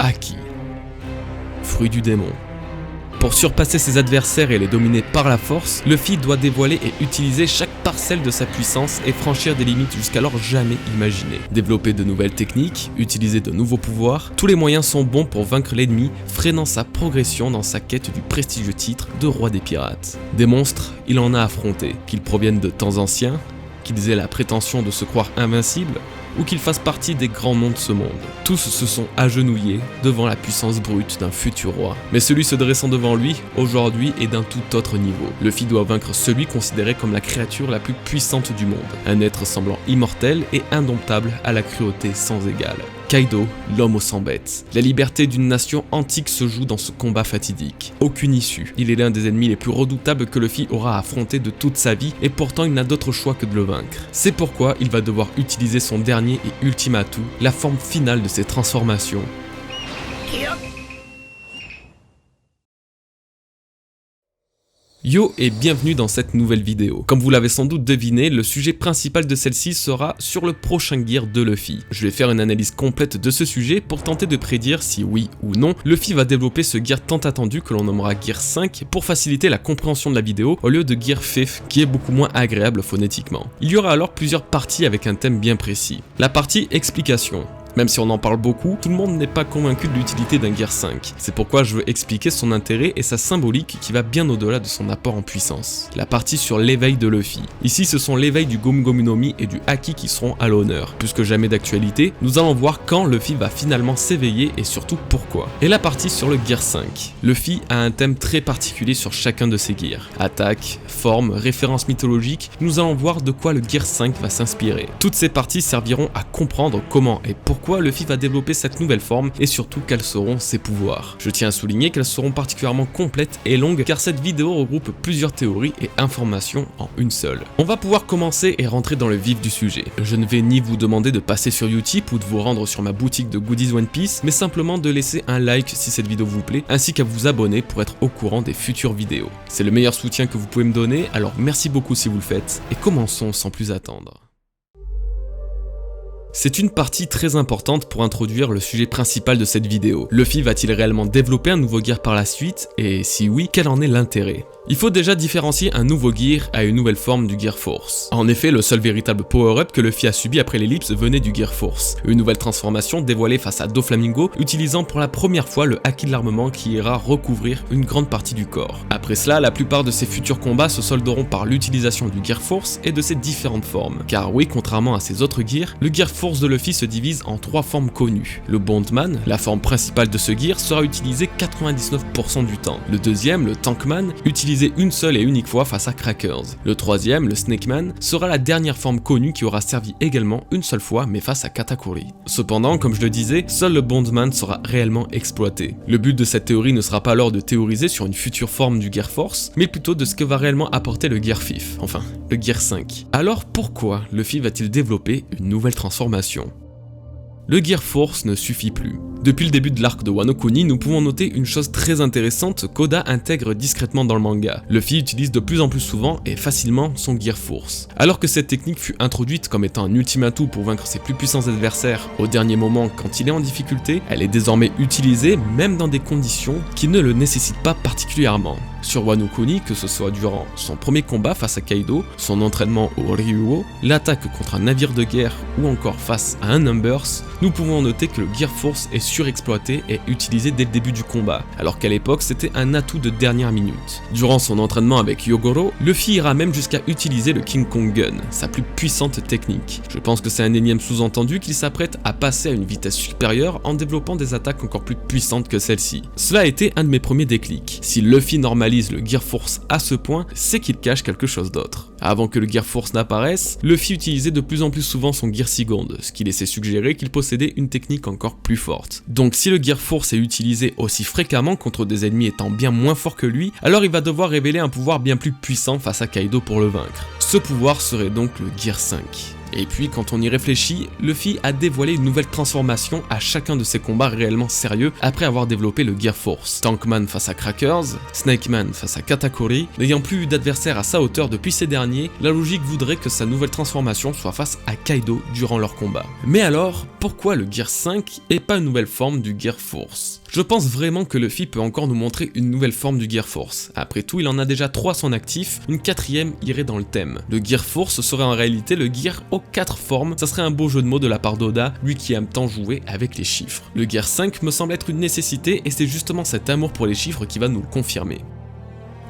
Haki, fruit du démon. Pour surpasser ses adversaires et les dominer par la force, Luffy doit dévoiler et utiliser chaque parcelle de sa puissance et franchir des limites jusqu'alors jamais imaginées. Développer de nouvelles techniques, utiliser de nouveaux pouvoirs, tous les moyens sont bons pour vaincre l'ennemi, freinant sa progression dans sa quête du prestigieux titre de roi des pirates. Des monstres, il en a affronté, qu'ils proviennent de temps anciens, qu'ils aient la prétention de se croire invincibles, ou qu'ils fassent partie des grands noms de ce monde. Tous se sont agenouillés devant la puissance brute d'un futur roi. Mais celui se dressant devant lui, aujourd'hui, est d'un tout autre niveau. Luffy doit vaincre celui considéré comme la créature la plus puissante du monde. Un être semblant immortel et indomptable à la cruauté sans égale. Kaido, l'homme aux 100 bêtes. La liberté d'une nation antique se joue dans ce combat fatidique. Aucune issue. Il est l'un des ennemis les plus redoutables que Luffy aura affronté de toute sa vie et pourtant il n'a d'autre choix que de le vaincre. C'est pourquoi il va devoir utiliser son dernier et ultime atout, la forme finale de ses transformations. Yo et bienvenue dans cette nouvelle vidéo. Comme vous l'avez sans doute deviné, le sujet principal de celle-ci sera sur le prochain gear de Luffy. Je vais faire une analyse complète de ce sujet pour tenter de prédire si oui ou non, Luffy va développer ce gear tant attendu que l'on nommera Gear 5 pour faciliter la compréhension de la vidéo au lieu de Gear 5 qui est beaucoup moins agréable phonétiquement. Il y aura alors plusieurs parties avec un thème bien précis. La partie explication. Même si on en parle beaucoup, tout le monde n'est pas convaincu de l'utilité d'un Gear 5. C'est pourquoi je veux expliquer son intérêt et sa symbolique qui va bien au-delà de son apport en puissance. La partie sur l'éveil de Luffy. Ici ce sont l'éveil du Gomu Gomu no Mi et du Haki qui seront à l'honneur. Plus que jamais d'actualité, nous allons voir quand Luffy va finalement s'éveiller et surtout pourquoi. Et la partie sur le Gear 5. Luffy a un thème très particulier sur chacun de ses gears. Attaque, forme, référence mythologique, nous allons voir de quoi le Gear 5 va s'inspirer. Toutes ces parties serviront à comprendre comment et pourquoi Luffy va développer cette nouvelle forme et surtout quels seront ses pouvoirs. Je tiens à souligner qu'elles seront particulièrement complètes et longues car cette vidéo regroupe plusieurs théories et informations en une seule. On va pouvoir commencer et rentrer dans le vif du sujet. Je ne vais ni vous demander de passer sur Utip ou de vous rendre sur ma boutique de goodies One Piece, mais simplement de laisser un like si cette vidéo vous plaît, ainsi qu'à vous abonner pour être au courant des futures vidéos. C'est le meilleur soutien que vous pouvez me donner, alors merci beaucoup si vous le faites, et commençons sans plus attendre. C'est une partie très importante pour introduire le sujet principal de cette vidéo. Luffy va-t-il réellement développer un nouveau gear par la suite? Et si oui, quel en est l'intérêt? Il faut déjà différencier un nouveau gear à une nouvelle forme du Gear Force. En effet, le seul véritable power-up que Luffy a subi après l'ellipse venait du Gear Force, une nouvelle transformation dévoilée face à Doflamingo, utilisant pour la première fois le Haki de l'armement qui ira recouvrir une grande partie du corps. Après cela, la plupart de ses futurs combats se solderont par l'utilisation du Gear Force et de ses différentes formes. Car oui, contrairement à ses autres gears, le Gear Force de Luffy se divise en 3 formes connues. Le Bondman, la forme principale de ce gear, sera utilisé 99% du temps. Le deuxième, le Tankman, utilisé une seule et unique fois face à Crackers. Le troisième, le Snakeman, sera la dernière forme connue qui aura servi également une seule fois mais face à Katakuri. Cependant, comme je le disais, seul le Bondman sera réellement exploité. Le but de cette théorie ne sera pas alors de théoriser sur une future forme du Gear Force, mais plutôt de ce que va réellement apporter le Gear 5, enfin, le Gear 5. Alors pourquoi Luffy va-t-il développer une nouvelle transformation? Le Gear Force ne suffit plus. Depuis le début de l'arc de Wano Kuni, nous pouvons noter une chose très intéressante qu'Oda intègre discrètement dans le manga. Luffy utilise de plus en plus souvent et facilement son Gear Force. Alors que cette technique fut introduite comme étant un ultime atout pour vaincre ses plus puissants adversaires au dernier moment quand il est en difficulté, elle est désormais utilisée même dans des conditions qui ne le nécessitent pas particulièrement. Sur Wano Kuni, que ce soit durant son premier combat face à Kaido, son entraînement au Ryuo, l'attaque contre un navire de guerre ou encore face à un Numbers, nous pouvons noter que le Gear Force est surexploité et utilisé dès le début du combat, alors qu'à l'époque c'était un atout de dernière minute. Durant son entraînement avec Yogoro, Luffy ira même jusqu'à utiliser le King Kong Gun, sa plus puissante technique. Je pense que c'est un énième sous-entendu qu'il s'apprête à passer à une vitesse supérieure en développant des attaques encore plus puissantes que celle-ci. Cela a été un de mes premiers déclics. Si Luffy normalise le Gear Force à ce point, c'est qu'il cache quelque chose d'autre. Avant que le Gear Force n'apparaisse, Luffy utilisait de plus en plus souvent son Gear Seconde, ce qui laissait suggérer qu'il possédait une technique encore plus forte. Donc si le Gear Force est utilisé aussi fréquemment contre des ennemis étant bien moins forts que lui, alors il va devoir révéler un pouvoir bien plus puissant face à Kaido pour le vaincre. Ce pouvoir serait donc le Gear 5. Et puis quand on y réfléchit, Luffy a dévoilé une nouvelle transformation à chacun de ses combats réellement sérieux après avoir développé le Gear Force. Tankman face à Crackers, Snakeman face à Katakuri, n'ayant plus eu d'adversaire à sa hauteur depuis ces derniers, la logique voudrait que sa nouvelle transformation soit face à Kaido durant leur combat. Mais alors, pourquoi le Gear 5 et pas une nouvelle forme du Gear Force? Je pense vraiment que Luffy peut encore nous montrer une nouvelle forme du Gear Force. Après tout, il en a déjà 3 à son actif, une 4ème irait dans le thème. Le Gear Force serait en réalité le Gear aux 4 formes, ça serait un beau jeu de mots de la part d'Oda, lui qui aime tant jouer avec les chiffres. Le Gear 5 me semble être une nécessité et c'est justement cet amour pour les chiffres qui va nous le confirmer.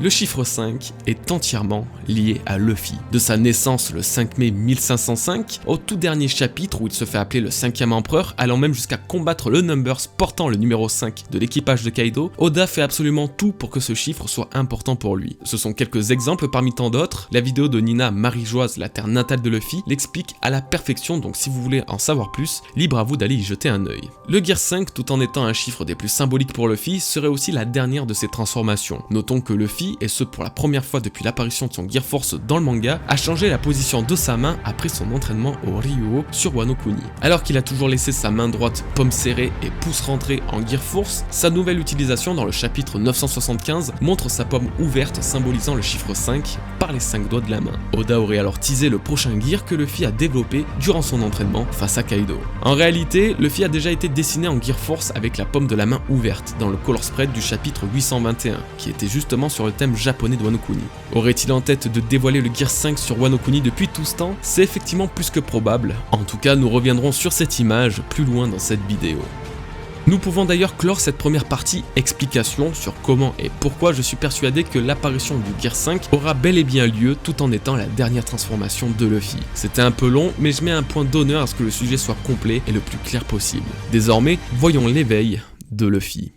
Le chiffre 5 est entièrement lié à Luffy. De sa naissance le 5 mai 1505, au tout dernier chapitre où il se fait appeler le 5e empereur, allant même jusqu'à combattre le Numbers portant le numéro 5 de l'équipage de Kaido, Oda fait absolument tout pour que ce chiffre soit important pour lui. Ce sont quelques exemples parmi tant d'autres, la vidéo de Nina Marie-Joise, la terre natale de Luffy, l'explique à la perfection, donc si vous voulez en savoir plus, libre à vous d'aller y jeter un œil. Le Gear 5, tout en étant un chiffre des plus symboliques pour Luffy, serait aussi la dernière de ses transformations. Notons que Luffy, et ce pour la première fois depuis l'apparition de son Gear Force dans le manga, a changé la position de sa main après son entraînement au Ryuo sur Wano Kuni. Alors qu'il a toujours laissé sa main droite paume serrée et pouce rentré en Gear Force, sa nouvelle utilisation dans le chapitre 975 montre sa paume ouverte symbolisant le chiffre 5 par les 5 doigts de la main. Oda aurait alors teasé le prochain Gear que Luffy a développé durant son entraînement face à Kaido. En réalité, Luffy a déjà été dessiné en Gear Force avec la paume de la main ouverte dans le color spread du chapitre 821, qui était justement sur le thème japonais de Wano Kuni. Aurait-il en tête de dévoiler le Gear 5 sur Wano Kuni depuis tout ce temps? C'est effectivement plus que probable. En tout cas, nous reviendrons sur cette image plus loin dans cette vidéo. Nous pouvons d'ailleurs clore cette première partie explication sur comment et pourquoi je suis persuadé que l'apparition du Gear 5 aura bel et bien lieu tout en étant la dernière transformation de Luffy. C'était un peu long, mais je mets un point d'honneur à ce que le sujet soit complet et le plus clair possible. Désormais, voyons l'éveil de Luffy.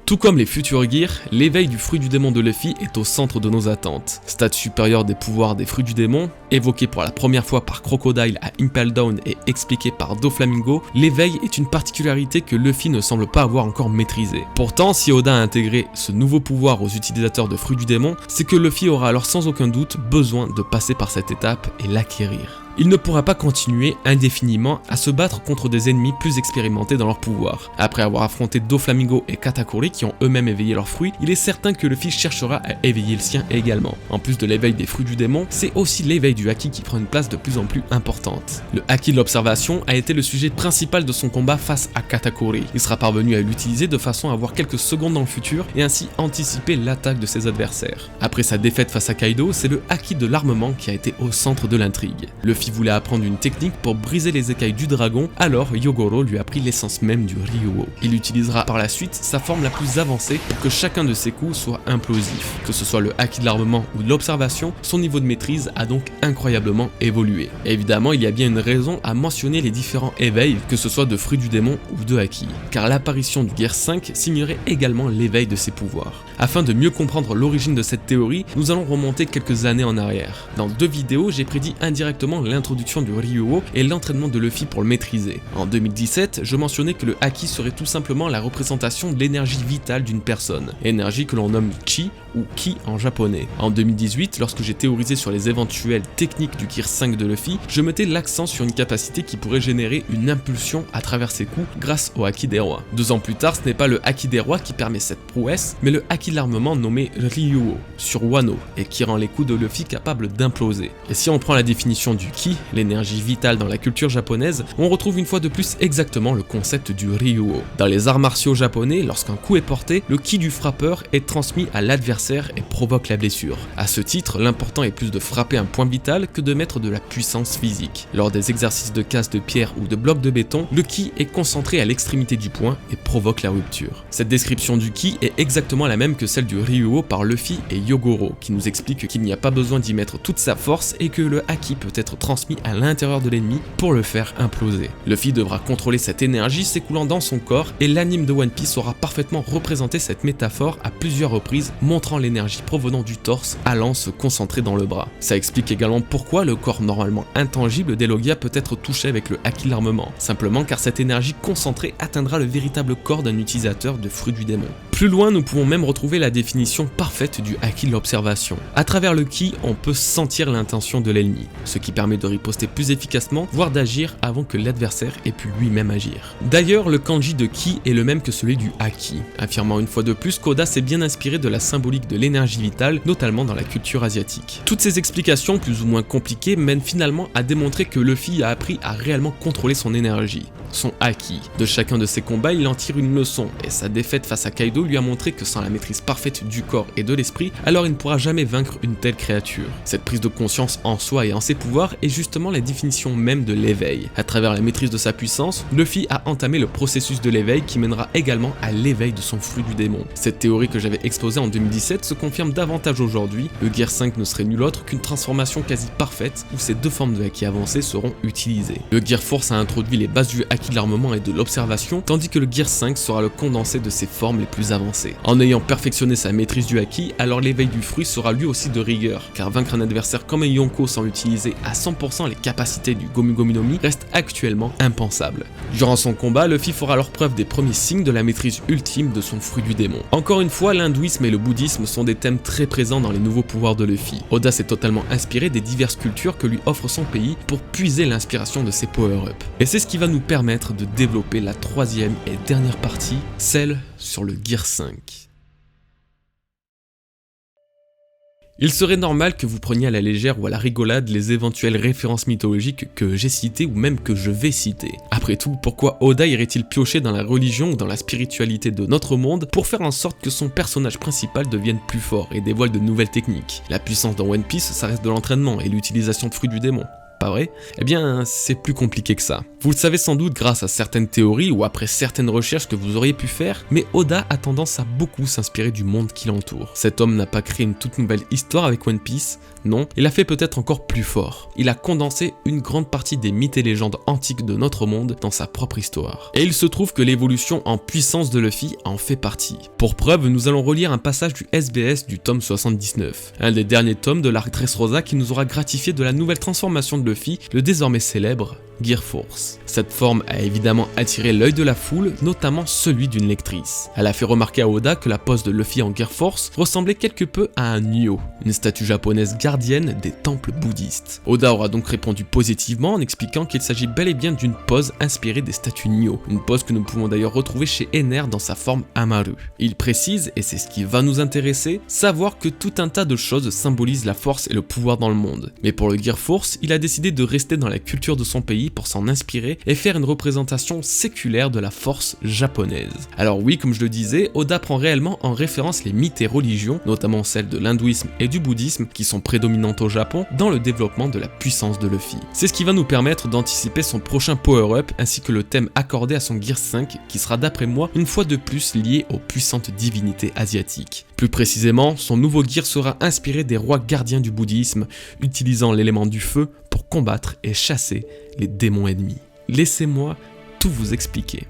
Tout comme les futurs Gears, l'éveil du fruit du démon de Luffy est au centre de nos attentes. Stade supérieur des pouvoirs des fruits du démon, évoqué pour la première fois par Crocodile à Impel Down et expliqué par Doflamingo, l'éveil est une particularité que Luffy ne semble pas avoir encore maîtrisée. Pourtant, si Oda a intégré ce nouveau pouvoir aux utilisateurs de fruits du démon, c'est que Luffy aura alors sans aucun doute besoin de passer par cette étape et l'acquérir. Il ne pourra pas continuer indéfiniment à se battre contre des ennemis plus expérimentés dans leur pouvoir. Après avoir affronté Doflamingo et Katakuri qui ont eux-mêmes éveillé leurs fruits, il est certain que Luffy cherchera à éveiller le sien également. En plus de l'éveil des fruits du démon, c'est aussi l'éveil du haki qui prend une place de plus en plus importante. Le haki de l'observation a été le sujet principal de son combat face à Katakuri. Il sera parvenu à l'utiliser de façon à avoir quelques secondes dans le futur et ainsi anticiper l'attaque de ses adversaires. Après sa défaite face à Kaido, c'est le haki de l'armement qui a été au centre de l'intrigue. Luffy voulait apprendre une technique pour briser les écailles du dragon, alors Yogoro lui a pris l'essence même du Ryuo. Il utilisera par la suite sa forme la plus avancée pour que chacun de ses coups soit implosif. Que ce soit le haki de l'armement ou de l'observation, son niveau de maîtrise a donc incroyablement évolué. Et évidemment, il y a bien une raison à mentionner les différents éveils, que ce soit de fruits du démon ou de haki, car l'apparition du Gear 5 signerait également l'éveil de ses pouvoirs. Afin de mieux comprendre l'origine de cette théorie, nous allons remonter quelques années en arrière. Dans 2 vidéos, j'ai prédit indirectement l'introduction du Ryuo et l'entraînement de Luffy pour le maîtriser. En 2017, je mentionnais que le haki serait tout simplement la représentation de l'énergie vitale d'une personne, énergie que l'on nomme chi ou ki en japonais. En 2018, lorsque j'ai théorisé sur les éventuelles techniques du Gear 5 de Luffy, je mettais l'accent sur une capacité qui pourrait générer une impulsion à travers ses coups grâce au haki des rois. 2 ans plus tard, ce n'est pas le haki des rois qui permet cette prouesse, mais le haki de l'armement nommé Ryuo sur Wano et qui rend les coups de Luffy capables d'imploser. Et si on prend la définition du ki, l'énergie vitale dans la culture japonaise, on retrouve une fois de plus exactement le concept du Ryuo. Dans les arts martiaux japonais, lorsqu'un coup est porté, le ki du frappeur est transmis à l'adversaire et provoque la blessure. À ce titre, l'important est plus de frapper un point vital que de mettre de la puissance physique. Lors des exercices de casse de pierre ou de bloc de béton, le ki est concentré à l'extrémité du poing et provoque la rupture. Cette description du ki est exactement la même que celle du Ryuo par Luffy et Yogoro, qui nous explique qu'il n'y a pas besoin d'y mettre toute sa force et que le haki peut être transmis à l'intérieur de l'ennemi pour le faire imploser. Luffy devra contrôler cette énergie s'écoulant dans son corps et l'anime de One Piece aura parfaitement représenté cette métaphore à plusieurs reprises, montrant l'énergie provenant du torse allant se concentrer dans le bras. Ça explique également pourquoi le corps normalement intangible d'Elogia peut être touché avec le haki de l'armement, simplement car cette énergie concentrée atteindra le véritable corps d'un utilisateur de fruits du démon. Plus loin, nous pouvons même retrouver la définition parfaite du haki de l'observation. À travers le ki, on peut sentir l'intention de l'ennemi, ce qui permet de riposter plus efficacement, voire d'agir avant que l'adversaire ait pu lui-même agir. D'ailleurs, le kanji de ki est le même que celui du haki, affirmant une fois de plus qu'Oda s'est bien inspiré de la symbolique de l'énergie vitale, notamment dans la culture asiatique. Toutes ces explications plus ou moins compliquées mènent finalement à démontrer que Luffy a appris à réellement contrôler son énergie, son haki. De chacun de ses combats, il en tire une leçon, et sa défaite face à Kaido lui a montré que sans la maîtrise parfaite du corps et de l'esprit, alors il ne pourra jamais vaincre une telle créature. Cette prise de conscience en soi et en ses pouvoirs est justement la définition même de l'éveil. À travers la maîtrise de sa puissance, Luffy a entamé le processus de l'éveil qui mènera également à l'éveil de son fruit du démon. Cette théorie que j'avais exposée en 2017 se confirme davantage aujourd'hui. Le Gear 5 ne serait nul autre qu'une transformation quasi parfaite où ces deux formes de haki avancées seront utilisées. Le Gear Force a introduit les bases du haki de l'armement et de l'observation, tandis que le Gear 5 sera le condensé de ses formes les plus avancées. En ayant perfectionné sa maîtrise du haki, alors l'éveil du fruit sera lui aussi de rigueur, car vaincre un adversaire comme un Yonko sans utiliser à 100% les capacités du Gomu Gomu no Mi reste actuellement impensable. Durant son combat, Luffy fera alors preuve des premiers signes de la maîtrise ultime de son fruit du démon. Encore une fois, l'hindouisme et le bouddhisme sont des thèmes très présents dans les nouveaux pouvoirs de Luffy. Oda s'est totalement inspiré des diverses cultures que lui offre son pays pour puiser l'inspiration de ses power-ups. Et c'est ce qui va nous permettre de développer la troisième et dernière partie, celle sur le Gear 5. Il serait normal que vous preniez à la légère ou à la rigolade les éventuelles références mythologiques que j'ai citées ou même que je vais citer. Après tout, pourquoi Oda irait-il piocher dans la religion ou dans la spiritualité de notre monde pour faire en sorte que son personnage principal devienne plus fort et dévoile de nouvelles techniques? La puissance dans One Piece, ça reste de l'entraînement et l'utilisation de fruits du démon. Pas vrai? Eh bien, c'est plus compliqué que ça. Vous le savez sans doute grâce à certaines théories ou après certaines recherches que vous auriez pu faire, mais Oda a tendance à beaucoup s'inspirer du monde qui l'entoure. Cet homme n'a pas créé une toute nouvelle histoire avec One Piece, non, il a fait peut-être encore plus fort. Il a condensé une grande partie des mythes et légendes antiques de notre monde dans sa propre histoire. Et il se trouve que l'évolution en puissance de Luffy en fait partie. Pour preuve, nous allons relire un passage du SBS du tome 79, un des derniers tomes de l'arc Dressrosa qui nous aura gratifié de la nouvelle transformation de Luffy, le désormais célèbre Gear Force. Cette forme a évidemment attiré l'œil de la foule, notamment celui d'une lectrice. Elle a fait remarquer à Oda que la pose de Luffy en Gear Force ressemblait quelque peu à un Nyo, une statue japonaise gardienne des temples bouddhistes. Oda aura donc répondu positivement en expliquant qu'il s'agit bel et bien d'une pose inspirée des statues Nyo, une pose que nous pouvons d'ailleurs retrouver chez Ener dans sa forme Amaru. Il précise, et c'est ce qui va nous intéresser, savoir que tout un tas de choses symbolisent la force et le pouvoir dans le monde. Mais pour le Gear Force, il a décidé de rester dans la culture de son pays pour s'en inspirer et faire une représentation séculaire de la force japonaise. Alors oui, comme je le disais, Oda prend réellement en référence les mythes et religions, notamment celles de l'hindouisme et du bouddhisme, qui sont prédominantes au Japon, dans le développement de la puissance de Luffy. C'est ce qui va nous permettre d'anticiper son prochain power-up ainsi que le thème accordé à son Gear 5, qui sera d'après moi une fois de plus lié aux puissantes divinités asiatiques. Plus précisément, son nouveau Gear sera inspiré des rois gardiens du bouddhisme, utilisant l'élément du feu pour combattre et chasser les démons ennemis. Laissez-moi tout vous expliquer.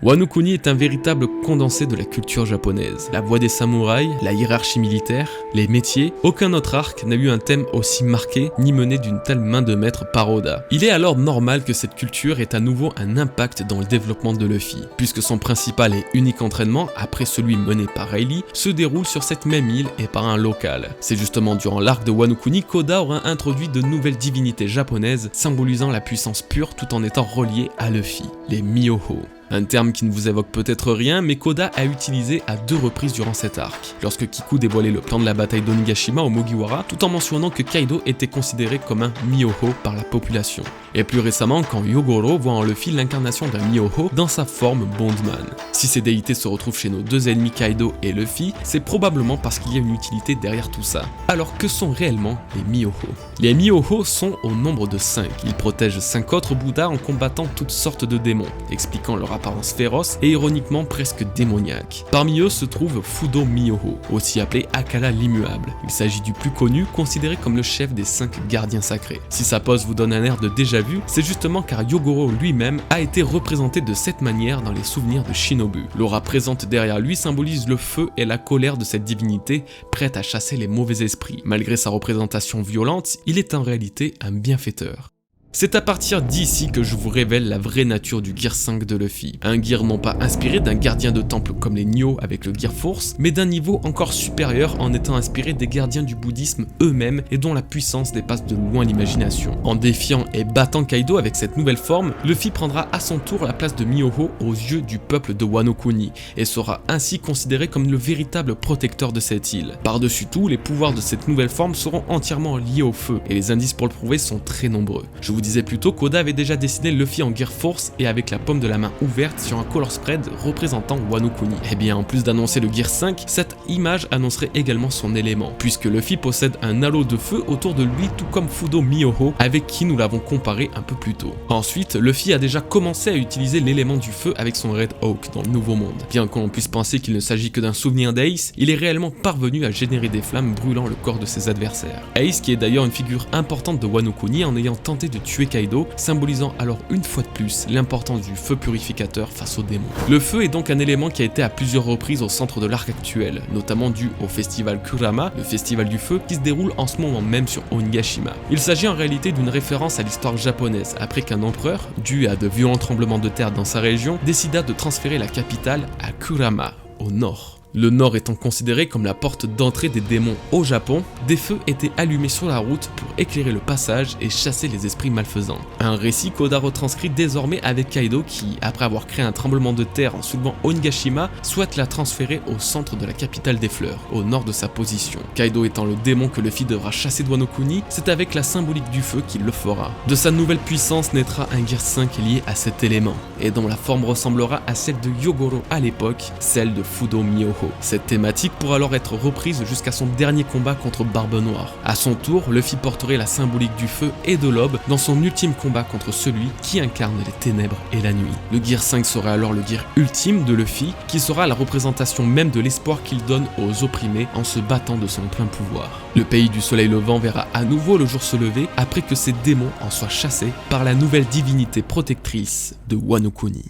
Wano Kuni est un véritable condensé de la culture japonaise. La voix des samouraïs, la hiérarchie militaire, les métiers, aucun autre arc n'a eu un thème aussi marqué ni mené d'une telle main de maître par Oda. Il est alors normal que cette culture ait à nouveau un impact dans le développement de Luffy, puisque son principal et unique entraînement, après celui mené par Rayleigh, se déroule sur cette même île et par un local. C'est justement durant l'arc de Wano Kuni qu'Oda aura introduit de nouvelles divinités japonaises symbolisant la puissance pure tout en étant reliées à Luffy, les Myoho. Un terme qui ne vous évoque peut-être rien, mais qu'Oda a utilisé à 2 reprises durant cet arc, lorsque Kiku dévoilait le plan de la bataille d'Onigashima au Mugiwara, tout en mentionnant que Kaido était considéré comme un Myoho par la population. Et plus récemment, quand Yogoro voit en Luffy l'incarnation d'un Myoho dans sa forme Bondman. Si ces déités se retrouvent chez nos deux ennemis Kaido et Luffy, c'est probablement parce qu'il y a une utilité derrière tout ça. Alors que sont réellement les Myoho? Les Myoho sont au nombre de 5. Ils protègent 5 autres Bouddhas en combattant toutes sortes de démons, expliquant leur apparence féroce et ironiquement presque démoniaque. Parmi eux se trouve Fudo Myoho, aussi appelé Akala l'immuable. Il s'agit du plus connu, considéré comme le chef des 5 gardiens sacrés. Si sa pose vous donne un air de déjà vu, c'est justement car Yogoro lui-même a été représenté de cette manière dans les souvenirs de Shinobu. L'aura présente derrière lui symbolise le feu et la colère de cette divinité, prête à chasser les mauvais esprits. Malgré sa représentation violente, il est en réalité un bienfaiteur. C'est à partir d'ici que je vous révèle la vraie nature du Gear 5 de Luffy. Un gear non pas inspiré d'un gardien de temple comme les Nioh avec le Gear Force, mais d'un niveau encore supérieur en étant inspiré des gardiens du bouddhisme eux-mêmes et dont la puissance dépasse de loin l'imagination. En défiant et battant Kaido avec cette nouvelle forme, Luffy prendra à son tour la place de Myoho aux yeux du peuple de Wano Kuni et sera ainsi considéré comme le véritable protecteur de cette île. Par-dessus tout, les pouvoirs de cette nouvelle forme seront entièrement liés au feu et les indices pour le prouver sont très nombreux. Je vous disais plus tôt qu'Oda avait déjà dessiné Luffy en Gear Force et avec la paume de la main ouverte sur un color spread représentant Wano Kuni. Et bien en plus d'annoncer le Gear 5, cette image annoncerait également son élément, puisque Luffy possède un halo de feu autour de lui tout comme Fudo Myoho avec qui nous l'avons comparé un peu plus tôt. Ensuite, Luffy a déjà commencé à utiliser l'élément du feu avec son Red Hawk dans le Nouveau Monde. Bien qu'on puisse penser qu'il ne s'agit que d'un souvenir d'Ace, il est réellement parvenu à générer des flammes brûlant le corps de ses adversaires. Ace qui est d'ailleurs une figure importante de Wano Kuni en ayant tenté de tuer Kaido, symbolisant alors une fois de plus l'importance du feu purificateur face aux démons. Le feu est donc un élément qui a été à plusieurs reprises au centre de l'arc actuel, notamment dû au festival Kurama, le festival du feu, qui se déroule en ce moment même sur Onigashima. Il s'agit en réalité d'une référence à l'histoire japonaise, après qu'un empereur, dû à de violents tremblements de terre dans sa région, décida de transférer la capitale à Kurama, au nord. Le nord étant considéré comme la porte d'entrée des démons au Japon, des feux étaient allumés sur la route pour éclairer le passage et chasser les esprits malfaisants. Un récit qu'Oda retranscrit désormais avec Kaido qui, après avoir créé un tremblement de terre en soulevant Onigashima, souhaite la transférer au centre de la capitale des fleurs, au nord de sa position. Kaido étant le démon que Luffy devra chasser de Wano Kuni, c'est avec la symbolique du feu qu'il le fera. De sa nouvelle puissance naîtra un Gear 5 lié à cet élément, et dont la forme ressemblera à celle de Yogoro à l'époque, celle de Fudo Myoho. Cette thématique pourra alors être reprise jusqu'à son dernier combat contre Barbe Noire. A son tour, Luffy porterait la symbolique du feu et de l'aube dans son ultime combat contre celui qui incarne les ténèbres et la nuit. Le Gear 5 serait alors le Gear ultime de Luffy, qui sera la représentation même de l'espoir qu'il donne aux opprimés en se battant de son plein pouvoir. Le pays du soleil levant verra à nouveau le jour se lever après que ces démons en soient chassés par la nouvelle divinité protectrice de Wano Kuni.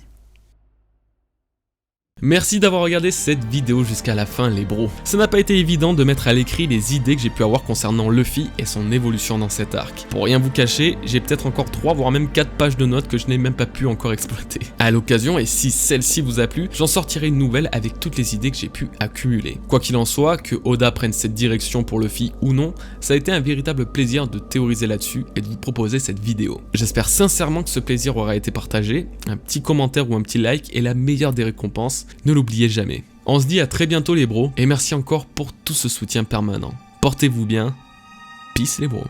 Merci d'avoir regardé cette vidéo jusqu'à la fin les bros. Ça n'a pas été évident de mettre à l'écrit les idées que j'ai pu avoir concernant Luffy et son évolution dans cet arc. Pour rien vous cacher, j'ai peut-être encore 3 voire même 4 pages de notes que je n'ai même pas pu encore exploiter. À l'occasion, et si celle-ci vous a plu, j'en sortirai une nouvelle avec toutes les idées que j'ai pu accumuler. Quoi qu'il en soit, que Oda prenne cette direction pour Luffy ou non, ça a été un véritable plaisir de théoriser là-dessus et de vous proposer cette vidéo. J'espère sincèrement que ce plaisir aura été partagé. Un petit commentaire ou un petit like est la meilleure des récompenses. Ne l'oubliez jamais. On se dit à très bientôt les bros, et merci encore pour tout ce soutien permanent. Portez-vous bien. Peace les bros.